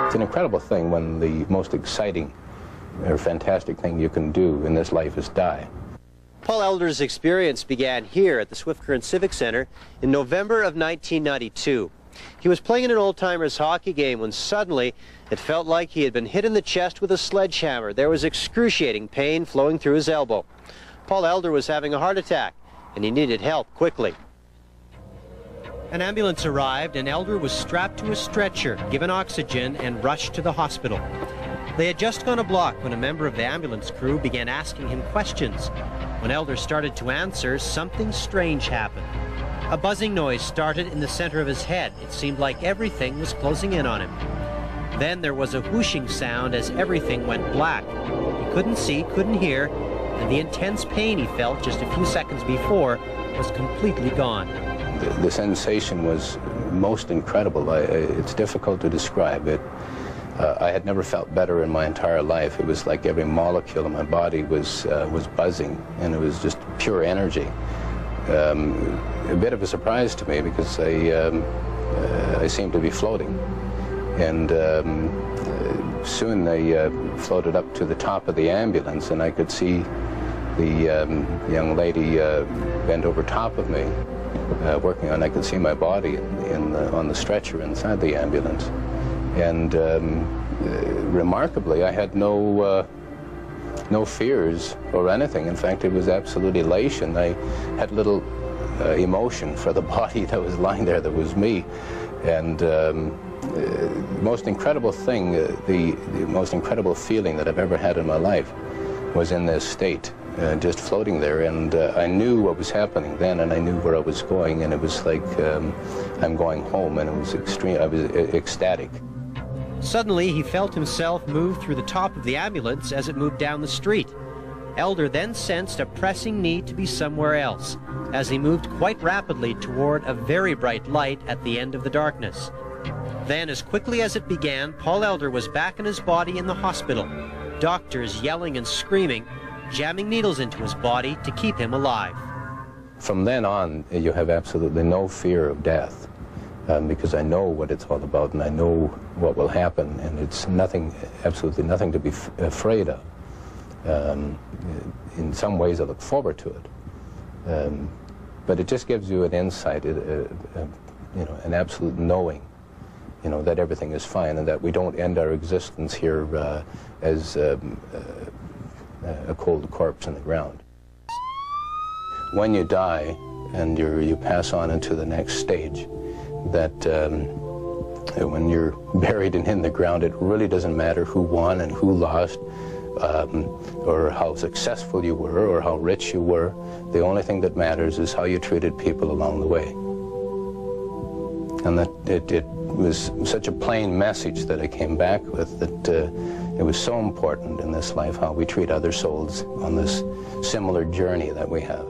It's an incredible thing when the most exciting or fantastic thing you can do in this life is die. Paul Elder's experience began here at the Swift Current Civic Center in November of 1992. He was playing in an old-timers hockey game when suddenly it felt like he had been hit in the chest with a sledgehammer. There was excruciating pain flowing through his elbow. Paul Elder was having a heart attack and he needed help quickly. An ambulance arrived and Elder was strapped to a stretcher, given oxygen, and rushed to the hospital. They had just gone a block when a member of the ambulance crew began asking him questions. When Elder started to answer, something strange happened. A buzzing noise started in the center of his head. It seemed like everything was closing in on him. Then there was a whooshing sound as everything went black. He couldn't see, couldn't hear, and the intense pain he felt just a few seconds before was completely gone. The sensation was most incredible. It's difficult to describe it. I had never felt better in my entire life. It was like every molecule in my body was buzzing, and it was just pure energy. A bit of a surprise to me because I seemed to be floating. And soon they floated up to the top of the ambulance, and I could see the young lady bent over top of me, working on. I could see my body on the stretcher inside the ambulance. And remarkably, I had no fears or anything. In fact, it was absolute elation. I had little emotion for the body that was lying there that was me. And the most incredible thing, the most incredible feeling that I've ever had in my life was in this state, just floating there. And I knew what was happening then, and I knew where I was going, and it was like I'm going home, and it was extreme. I was ecstatic. Suddenly, he felt himself move through the top of the ambulance as it moved down the street. Elder then sensed a pressing need to be somewhere else as he moved quite rapidly toward a very bright light at the end of the darkness. Then, as quickly as it began, Paul Elder was back in his body in the hospital. Doctors yelling and screaming, jamming needles into his body to keep him alive. From then on, you have absolutely no fear of death. Because I know what it's all about, and I know what will happen, and it's nothing, absolutely nothing to be afraid of. In some ways, I look forward to it, but it just gives you an insight, you know, an absolute knowing, you know, that everything is fine, and that we don't end our existence here as a cold corpse in the ground. When you die and you pass on into the next stage, that when you're buried and in the ground, it really doesn't matter who won and who lost, or how successful you were, or how rich you were. The only thing that matters is how you treated people along the way. And that it was such a plain message that I came back with, that it was so important in this life how we treat other souls on this similar journey that we have.